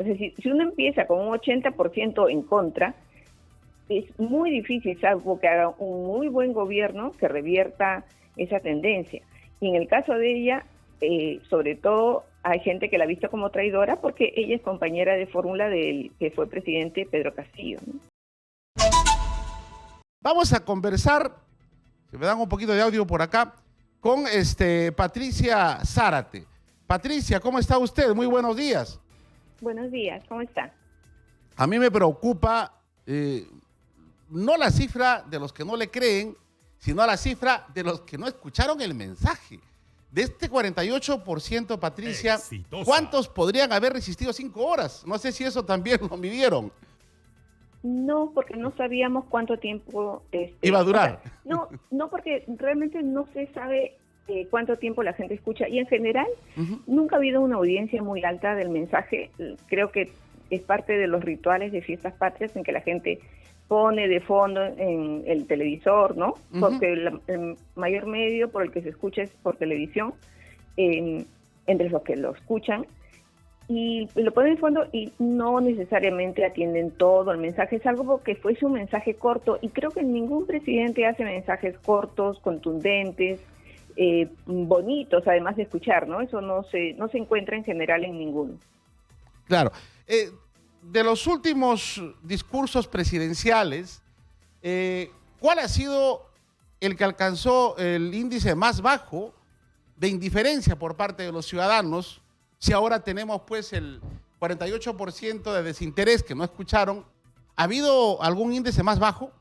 O sea, si uno empieza con un 80% en contra, es muy difícil, salvo que haga un muy buen gobierno que revierta esa tendencia. Y en el caso de ella, sobre todo, hay gente que la ha visto como traidora porque ella es compañera de fórmula del que fue presidente Pedro Castillo, ¿no? Vamos a conversar, si me dan un poquito de audio por acá, con Patricia Zárate. Patricia, ¿cómo está usted? Muy buenos días. Buenos días, ¿cómo está? A mí me preocupa no la cifra de los que no le creen, sino la cifra de los que no escucharon el mensaje. De este 48%, Patricia, Exitosa. ¿cuántos podrían haber resistido 5 horas? No sé si eso también lo midieron. No, porque no sabíamos cuánto tiempo Iba a durar. O sea, no, porque realmente no se sabe cuánto tiempo la gente escucha. Y en general, nunca ha habido una audiencia muy alta del mensaje. Creo que es parte de los rituales de fiestas patrias en que la gente pone de fondo en el televisor, ¿no? Porque el mayor medio por el que se escucha es por televisión, entre los que lo escuchan. Y lo ponen en fondo y no necesariamente atienden todo el mensaje, es algo que fuese un mensaje corto, y creo que ningún presidente hace mensajes cortos, contundentes, bonitos, además de escuchar, ¿no? Eso no se encuentra en general en ninguno. Claro. De los últimos discursos presidenciales, ¿cuál ha sido el que alcanzó el índice más bajo de indiferencia por parte de los ciudadanos? Si ahora tenemos pues el 48% de desinterés que no escucharon, ¿ha habido algún índice más bajo?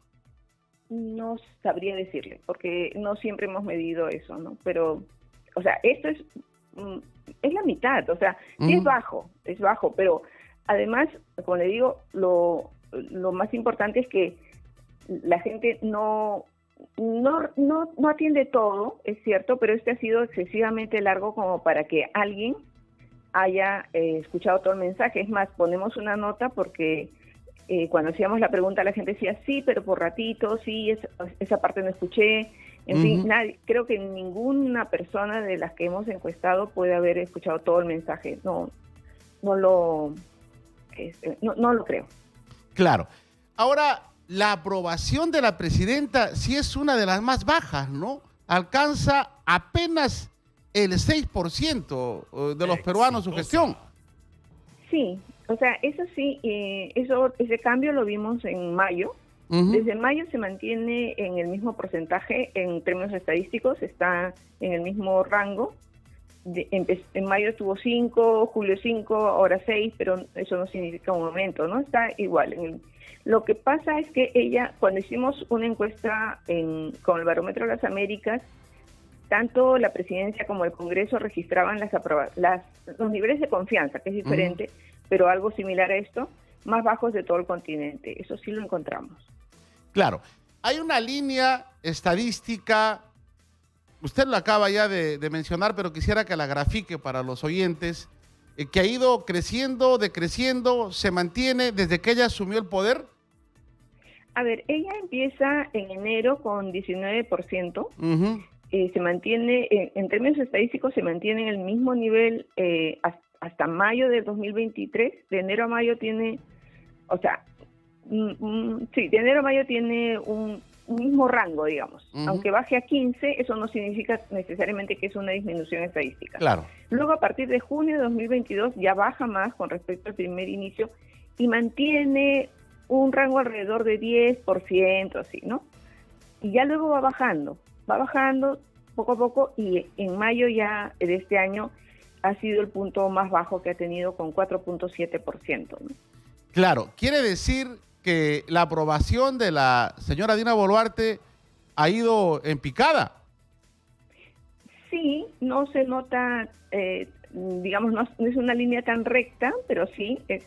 No sabría decirle, porque no siempre hemos medido eso, ¿no? Pero, o sea, esto es la mitad, o sea, sí es bajo, pero además, como le digo, lo más importante es que la gente no atiende todo, es cierto, pero este ha sido excesivamente largo como para que alguien haya escuchado todo el mensaje. Es más, ponemos una nota porque cuando hacíamos la pregunta la gente decía, sí, pero por ratito, sí, esa parte no escuché. En fin, creo que ninguna persona de las que hemos encuestado puede haber escuchado todo el mensaje. No lo creo. Claro. Ahora, la aprobación de la presidenta sí es una de las más bajas, ¿no? Alcanza apenas el 6% de los peruanos su gestión. Sí, o sea, eso sí, ese cambio lo vimos en mayo. Desde mayo se mantiene en el mismo porcentaje en términos estadísticos, está en el mismo rango. En mayo tuvo 5, julio 5, ahora 6, pero eso no significa un aumento, ¿no? Está igual. Lo que pasa es que ella, cuando hicimos una encuesta con el Barómetro de las Américas, tanto la presidencia como el Congreso registraban los niveles de confianza, que es diferente, pero algo similar a esto, más bajos de todo el continente. Eso sí lo encontramos. Claro. Hay una línea estadística, usted lo acaba ya de mencionar, pero quisiera que la grafique para los oyentes, que ha ido creciendo, decreciendo, se mantiene desde que ella asumió el poder. A ver, ella empieza en enero con 19%. Se mantiene, en términos estadísticos, se mantiene en el mismo nivel hasta mayo de 2023. De enero a mayo tiene, o sea, sí, de enero a mayo tiene un mismo rango, digamos. Aunque baje a 15, eso no significa necesariamente que es una disminución estadística. Claro. Luego, a partir de junio de 2022, ya baja más con respecto al primer inicio y mantiene un rango alrededor de 10%, así, ¿no? Y ya luego va bajando poco a poco, y en mayo ya de este año ha sido el punto más bajo que ha tenido, con 4.7%, ¿no? Claro, quiere decir que la aprobación de la señora Dina Boluarte ha ido en picada. Sí, no se nota, digamos, no es una línea tan recta, pero sí, es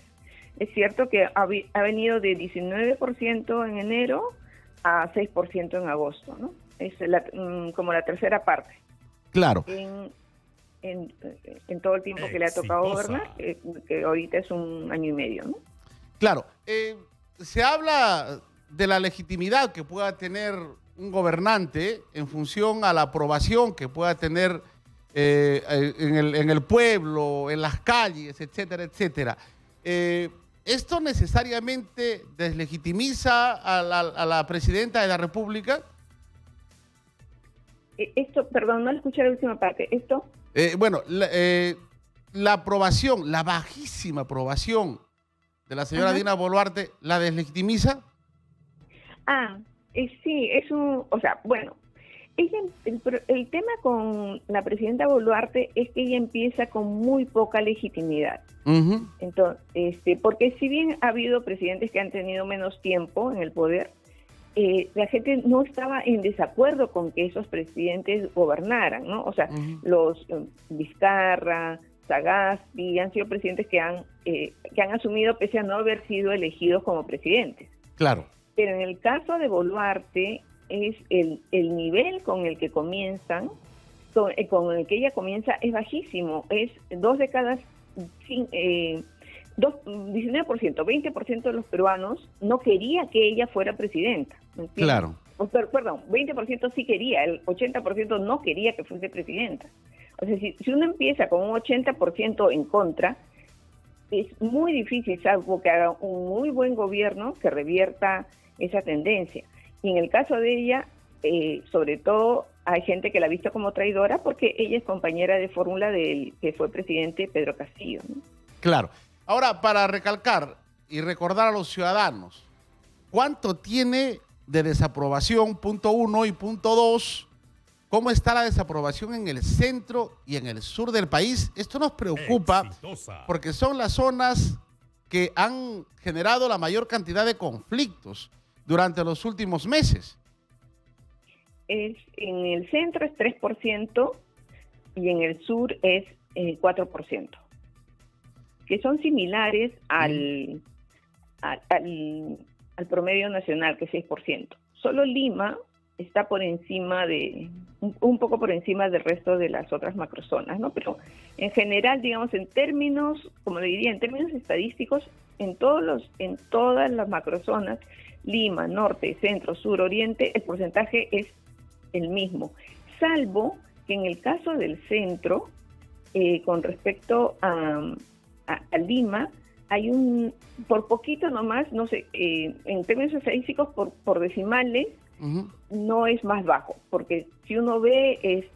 cierto que ha venido de 19% en enero a 6% en agosto, ¿no? Es como la tercera parte. Claro. En todo el tiempo que le ha tocado gobernar, que ahorita es un año y medio, ¿no? Claro. Se habla de la legitimidad que pueda tener un gobernante en función a la aprobación que pueda tener en el pueblo, en las calles, etcétera, etcétera. ¿Esto necesariamente deslegitimiza a la presidenta de la República? Esto, perdón, no escuché la última parte. ¿Esto? Bueno, la aprobación, la bajísima aprobación de la señora Dina Boluarte, ¿la deslegitimiza? Sí, o sea, bueno, el tema con la presidenta Boluarte es que ella empieza con muy poca legitimidad. Entonces, porque si bien ha habido presidentes que han tenido menos tiempo en el poder, la gente no estaba en desacuerdo con que esos presidentes gobernaran, ¿no? O sea, los Vizcarra, Sagasti han sido presidentes que han asumido pese a no haber sido elegidos como presidentes. Claro. Pero en el caso de Boluarte es el nivel con el que comienzan, con el que ella comienza es bajísimo, es 2 de cada 19%, 20% de los peruanos no quería que ella fuera presidenta. ¿Entiendes? Claro. Perdón, 20% sí quería, el 80% no quería que fuese presidenta. O sea, si uno empieza con un 80% en contra, es muy difícil, salvo que haga un muy buen gobierno que revierta esa tendencia. Y en el caso de ella, sobre todo, hay gente que la ha visto como traidora porque ella es compañera de fórmula del que fue presidente Pedro Castillo, ¿no? Claro. Ahora, para recalcar y recordar a los ciudadanos, ¿cuánto tiene de desaprobación? Punto 1 y punto 2. ¿Cómo está la desaprobación en el centro y en el sur del país? Esto nos preocupa porque son las zonas que han generado la mayor cantidad de conflictos durante los últimos meses. En el centro es 3% y en el sur es 4%, que son similares al promedio nacional, que es 6%. Solo Lima está por encima un poco por encima del resto de las otras macrozonas, ¿no? Pero en general, digamos, en términos, como le diría, en términos estadísticos, en todas las macrozonas, Lima, norte, centro, sur, oriente, el porcentaje es el mismo, salvo que en el caso del centro, con respecto a Lima, hay por poquito nomás, no sé, en términos estadísticos, por decimales, no es más bajo, porque si uno ve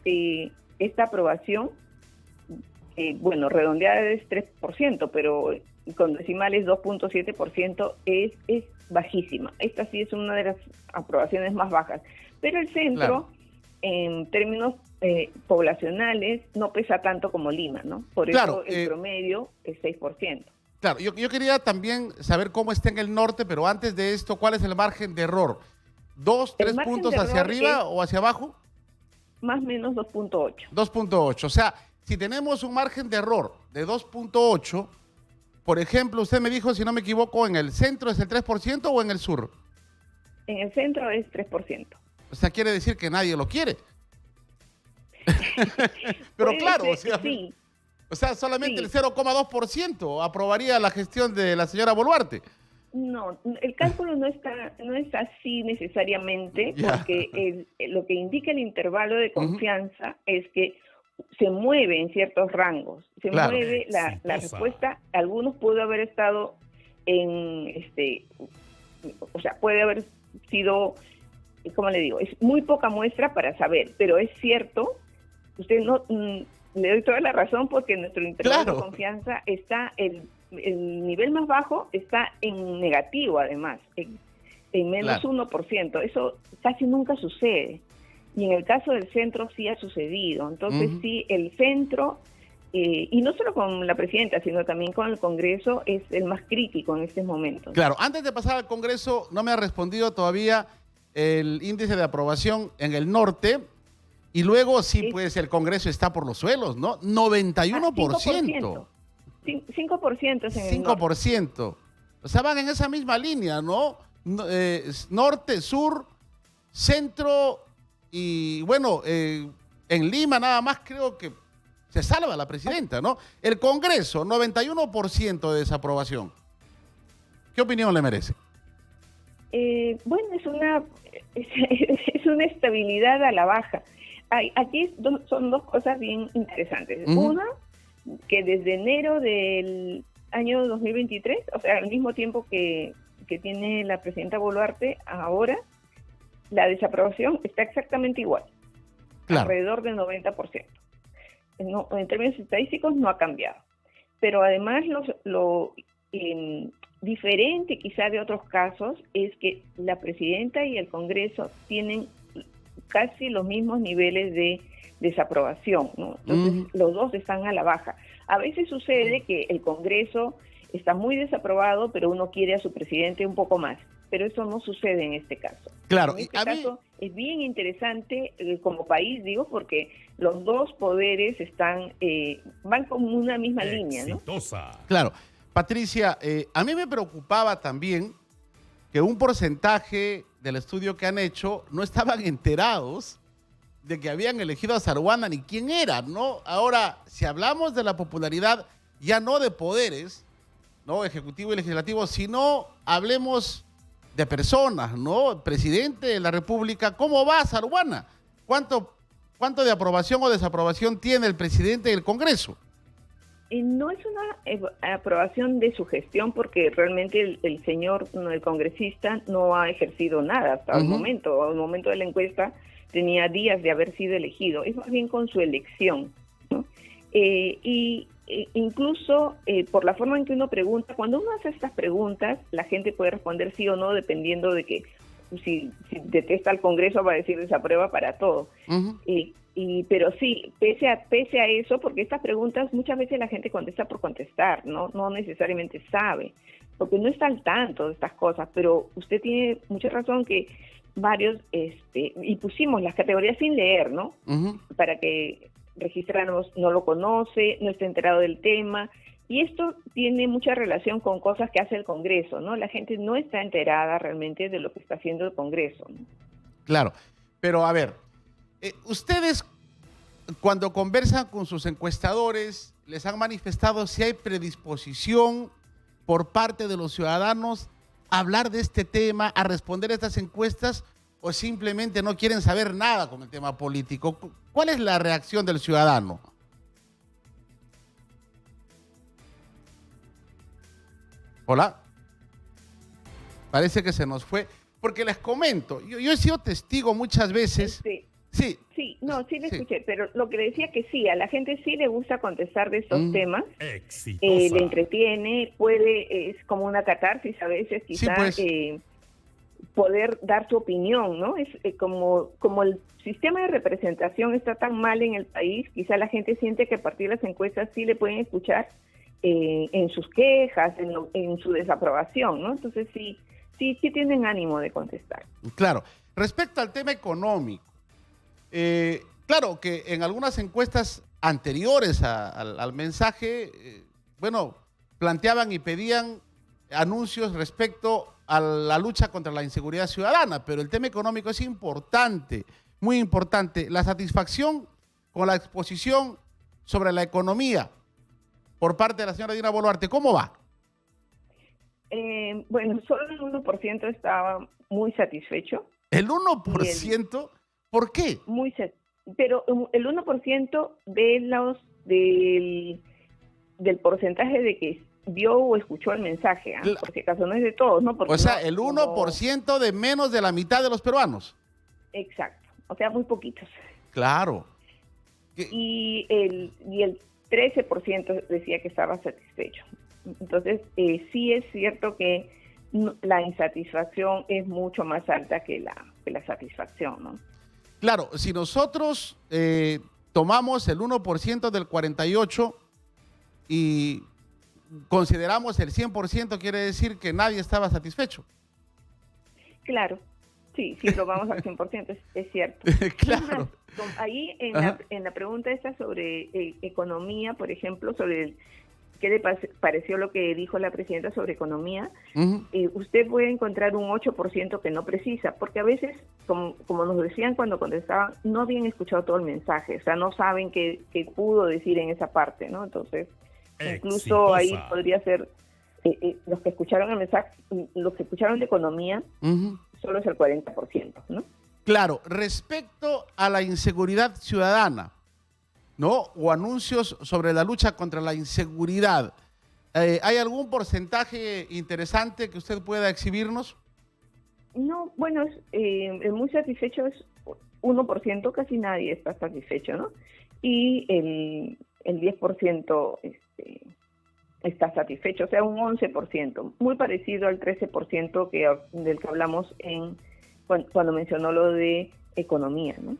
esta aprobación, bueno, redondeada es 3%, pero con decimales 2.7% es bajísima. Esta sí es una de las aprobaciones más bajas. Pero el centro, claro, en términos poblacionales, no pesa tanto como Lima, ¿no? Por claro, eso el promedio es 6%. Claro, yo quería también saber cómo está en el norte, pero antes de esto, ¿cuál es el margen de error? ¿2, 3 puntos hacia arriba o hacia abajo? Más o menos 2.8. 2.8. O sea, si tenemos un margen de error de 2.8, por ejemplo, usted me dijo, si no me equivoco, ¿en el centro es el 3% o en el sur? En el centro es 3%. O sea, quiere decir que nadie lo quiere. Pero claro, sí. O sea, solamente el 0,2% aprobaría la gestión de la señora Boluarte. No, el cálculo no es así necesariamente, porque lo que indica el intervalo de confianza es que se mueve en ciertos rangos, mueve la respuesta. Algunos pudo haber estado o sea, puede haber sido, como le digo, es muy poca muestra para saber, pero es cierto, usted no, le doy toda la razón, porque nuestro intervalo de confianza está, el nivel más bajo está en negativo, además, en menos 1%, eso casi nunca sucede. Y en el caso del centro sí ha sucedido. Entonces sí, el centro, y no solo con la presidenta, sino también con el Congreso, es el más crítico en estos momentos. Claro, antes de pasar al Congreso, no me ha respondido todavía el índice de aprobación en el norte, y luego sí, pues el Congreso está por los suelos, ¿no? 91%. 5% es en el norte. 5%. O sea, van en esa misma línea, ¿no? Norte, sur, centro. Y bueno, en Lima nada más creo que se salva la presidenta, ¿no? El Congreso, 91% de desaprobación. ¿Qué opinión le merece? Bueno, es una estabilidad a la baja. Aquí son dos cosas bien interesantes. Una, que desde enero del año 2023, o sea, al mismo tiempo que tiene la presidenta Boluarte ahora, la desaprobación está exactamente igual, Claro. alrededor del 90%. No, en términos estadísticos no ha cambiado. Pero además lo diferente quizá de otros casos es que la presidenta y el Congreso tienen casi los mismos niveles de desaprobación, ¿no? Entonces, los dos están a la baja. A veces sucede que el Congreso está muy desaprobado, pero uno quiere a su presidente un poco más. Pero eso no sucede en este caso. Claro. En este caso es bien interesante como país, digo, porque los dos poderes van como una misma línea, ¿no? Claro. Patricia, a mí me preocupaba también que un porcentaje del estudio que han hecho no estaban enterados de que habían elegido a Saruana ni quién era, ¿no? Ahora, si hablamos de la popularidad, ya no de poderes, ¿no? Ejecutivo y legislativo, sino hablemos de personas, ¿no? El presidente de la República, ¿cómo va Saruana? ¿Cuánto de aprobación o desaprobación tiene el presidente del Congreso? No es una aprobación de su gestión porque realmente el señor, el congresista, no ha ejercido nada hasta el momento. Al momento de la encuesta tenía días de haber sido elegido. Es más bien con su elección, ¿no? Incluso por la forma en que uno pregunta, cuando uno hace estas preguntas, la gente puede responder sí o no dependiendo de que si detesta al Congreso va a decir desaprueba para todo. Pero sí, pese a eso, porque estas preguntas muchas veces la gente contesta por contestar, no necesariamente sabe, porque no está al tanto de estas cosas, pero usted tiene mucha razón que varios, y pusimos las categorías sin leer, ¿no? Para que registráramos, no lo conoce, no está enterado del tema, y esto tiene mucha relación con cosas que hace el Congreso, ¿no? La gente no está enterada realmente de lo que está haciendo el Congreso, ¿no? Claro, pero a ver, ustedes cuando conversan con sus encuestadores, ¿les han manifestado si hay predisposición por parte de los ciudadanos a hablar de este tema, a responder a estas encuestas, o simplemente no quieren saber nada con el tema político? ¿Cuál es la reacción del ciudadano? Hola. Parece que se nos fue. Porque les comento, yo he sido testigo muchas veces. Sí, le escuché, pero lo que le decía que sí, a la gente sí le gusta contestar de estos temas, le entretiene, es como una catarsis a veces, quizás poder dar su opinión, ¿no? Es como el sistema de representación está tan mal en el país, quizá la gente siente que a partir de las encuestas sí le pueden escuchar en sus quejas, en su desaprobación, ¿no? Entonces sí tienen ánimo de contestar. Claro. Respecto al tema económico, claro que en algunas encuestas anteriores al mensaje, planteaban y pedían anuncios respecto a la lucha contra la inseguridad ciudadana, pero el tema económico es importante, muy importante. La satisfacción con la exposición sobre la economía por parte de la señora Dina Boluarte, ¿cómo va? Solo el 1% estaba muy satisfecho. ¿El 1%? ¿Por qué? Pero el 1% del porcentaje de que vio o escuchó el mensaje, por si acaso no es de todos, ¿no? Porque el 1% de menos de la mitad de los peruanos. Exacto, o sea, muy poquitos. Claro. Y el 13% decía que estaba satisfecho. Entonces, sí es cierto que la insatisfacción es mucho más alta que la satisfacción, ¿no? Claro, si nosotros tomamos el 1% del 48% y consideramos el 100%, quiere decir que nadie estaba satisfecho. Claro, sí, si lo vamos al 100%, es cierto. Claro. Ahí en la pregunta esta sobre economía, por ejemplo, sobre qué le pareció lo que dijo la presidenta sobre economía, usted puede encontrar un 8% que no precisa, porque a veces, como nos decían cuando contestaban, no habían escuchado todo el mensaje, o sea, no saben qué pudo decir en esa parte, ¿no? Entonces, incluso ahí podría ser, los que escucharon el mensaje, los que escucharon de economía, solo es el 40%, ¿no? Claro, respecto a la inseguridad ciudadana, ¿no? O anuncios sobre la lucha contra la inseguridad. ¿Hay algún porcentaje interesante que usted pueda exhibirnos? No, bueno, el muy satisfecho es 1%, casi nadie está satisfecho, ¿no? Y el 10% está satisfecho, o sea, un 11%, muy parecido al 13% del que hablamos cuando mencionó lo de economía, ¿no?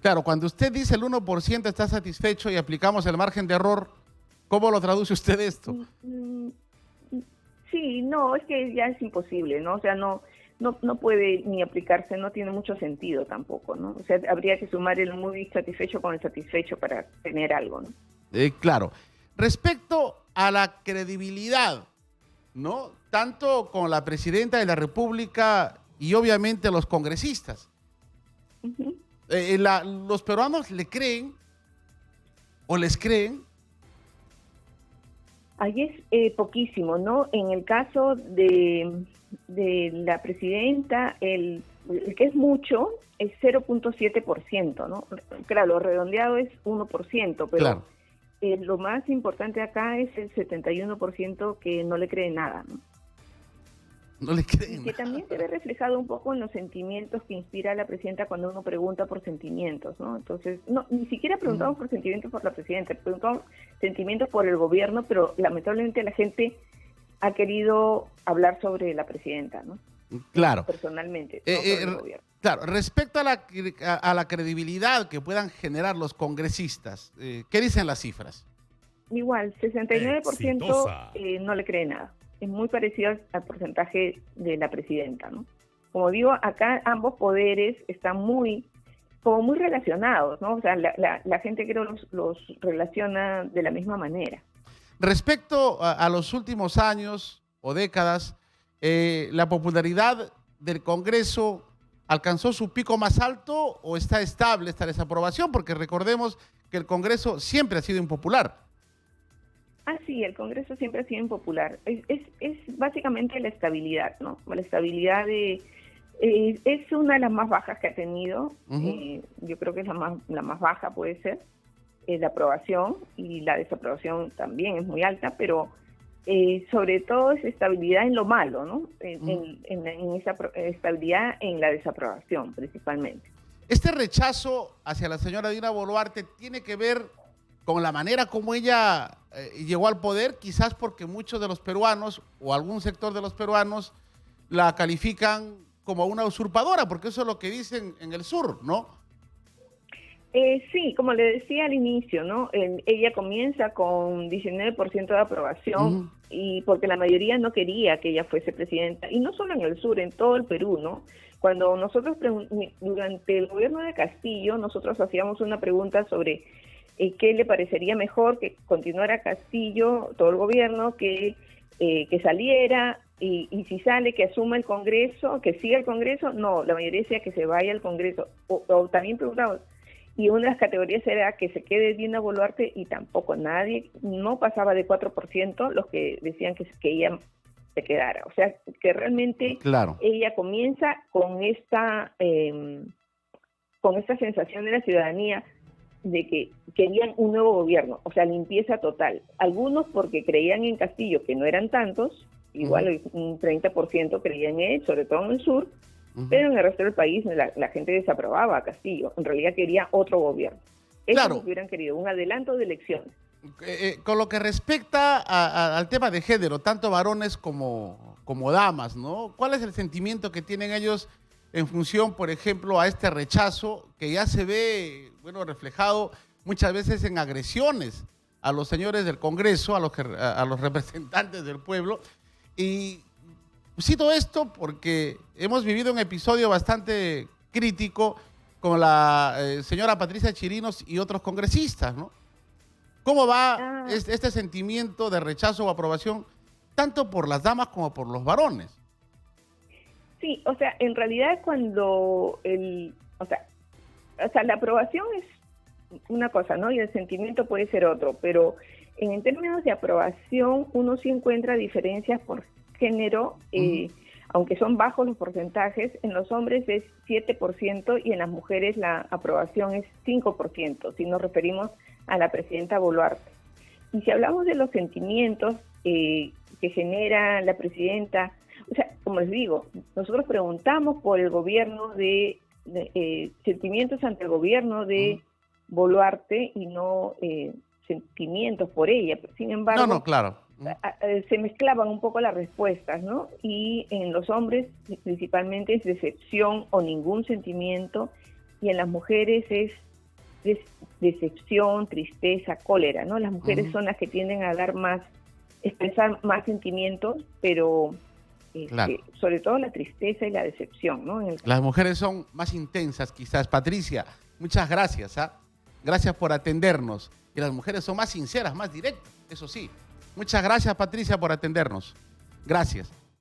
Claro, cuando usted dice el 1% está satisfecho y aplicamos el margen de error, ¿cómo lo traduce usted esto? Sí, no, es que ya es imposible, ¿no? O sea, no puede ni aplicarse, no tiene mucho sentido tampoco, ¿no? O sea, habría que sumar el muy satisfecho con el satisfecho para tener algo, ¿no? Claro. Respecto a la credibilidad, ¿no? Tanto con la presidenta de la República y obviamente los congresistas. Uh-huh. ¿Los peruanos le creen o les creen? Ahí es poquísimo, ¿no? En el caso de la presidenta, el que es mucho es 0.7%, ¿no? Claro, lo redondeado es 1%, pero claro. Lo más importante acá es el 71% que no le cree nada, ¿no? No le creen. Y que también se ve reflejado un poco en los sentimientos que inspira a la presidenta cuando uno pregunta por sentimientos, ¿no? Entonces, no, ni siquiera preguntamos por sentimientos por la presidenta, preguntamos sentimientos por el gobierno, pero lamentablemente la gente ha querido hablar sobre la presidenta, ¿no? Claro. Personalmente, no sobre el gobierno. Claro, respecto a la credibilidad que puedan generar los congresistas, ¿qué dicen las cifras? Igual, 69% no le cree nada. Es muy parecido al porcentaje de la presidenta, ¿no? Como digo, acá ambos poderes están muy relacionados, ¿no? O sea, la gente creo los relaciona de la misma manera. Respecto a los últimos años o décadas, ¿la popularidad del Congreso alcanzó su pico más alto o está estable esta desaprobación? Porque recordemos que el Congreso siempre ha sido impopular. Ah, sí, el Congreso siempre ha sido impopular. Es básicamente la estabilidad, ¿no? La estabilidad es una de las más bajas que ha tenido. Uh-huh. Yo creo que es la más baja puede ser. La aprobación y la desaprobación también es muy alta, pero sobre todo es estabilidad en lo malo, ¿no? En esa estabilidad en la desaprobación principalmente. Este rechazo hacia la señora Dina Boluarte tiene que ver con la manera como ella llegó al poder, quizás porque muchos de los peruanos o algún sector de los peruanos la califican como una usurpadora, porque eso es lo que dicen en el sur, ¿no? Sí, como le decía al inicio, ¿no? Ella comienza con 19% de aprobación, uh-huh. Y porque la mayoría no quería que ella fuese presidenta, y no solo en el sur, en todo el Perú, ¿no? Cuando nosotros, durante el gobierno de Castillo, nosotros hacíamos una pregunta sobre qué le parecería mejor, que continuara Castillo, todo el gobierno, que saliera, y si sale, que asuma el Congreso, que siga el Congreso. No, la mayoría decía que se vaya al Congreso, o también preguntamos, y una de las categorías era que se quede Dina Boluarte, y tampoco nadie, no pasaba de 4% los que decían que ella se quedara. O sea, que realmente claro. Ella comienza con esta sensación de la ciudadanía de que querían un nuevo gobierno, o sea, limpieza total. Algunos porque creían en Castillo, que no eran tantos, igual un 30% creían en él, sobre todo en el sur, pero en el resto del país la gente desaprobaba a Castillo. En realidad quería otro gobierno. Eso claro. Es lo que hubieran querido, un adelanto de elecciones. Con lo que respecta al tema de género, tanto varones como damas, ¿no? ¿Cuál es el sentimiento que tienen ellos en función, por ejemplo, a este rechazo que ya se ve, bueno, reflejado muchas veces en agresiones a los señores del Congreso, a los representantes del pueblo? Y cito esto porque hemos vivido un episodio bastante crítico con la señora Patricia Chirinos y otros congresistas, ¿no? ¿Cómo va este sentimiento de rechazo o aprobación tanto por las damas como por los varones? Sí, o sea, en realidad cuando o sea, la aprobación es una cosa, ¿no? Y el sentimiento puede ser otro, pero en términos de aprobación uno sí encuentra diferencias por género, aunque son bajos los porcentajes. En los hombres es 7% y en las mujeres la aprobación es 5%, si nos referimos a la presidenta Boluarte. Y si hablamos de los sentimientos, que genera la presidenta. O sea, como les digo, nosotros preguntamos por el gobierno sentimientos ante el gobierno de Boluarte y no sentimientos por ella. Sin embargo, No, claro. Se mezclaban un poco las respuestas, ¿no? Y en los hombres principalmente es decepción o ningún sentimiento, y en las mujeres es decepción, tristeza, cólera, ¿no? Las mujeres son las que tienden a dar más, expresar más sentimientos, pero Claro. sobre todo la tristeza y la decepción, ¿no? Las mujeres son más intensas, quizás. Patricia, muchas gracias. Gracias por atendernos. Y las mujeres son más sinceras, más directas, eso sí. Muchas gracias, Patricia, por atendernos. Gracias.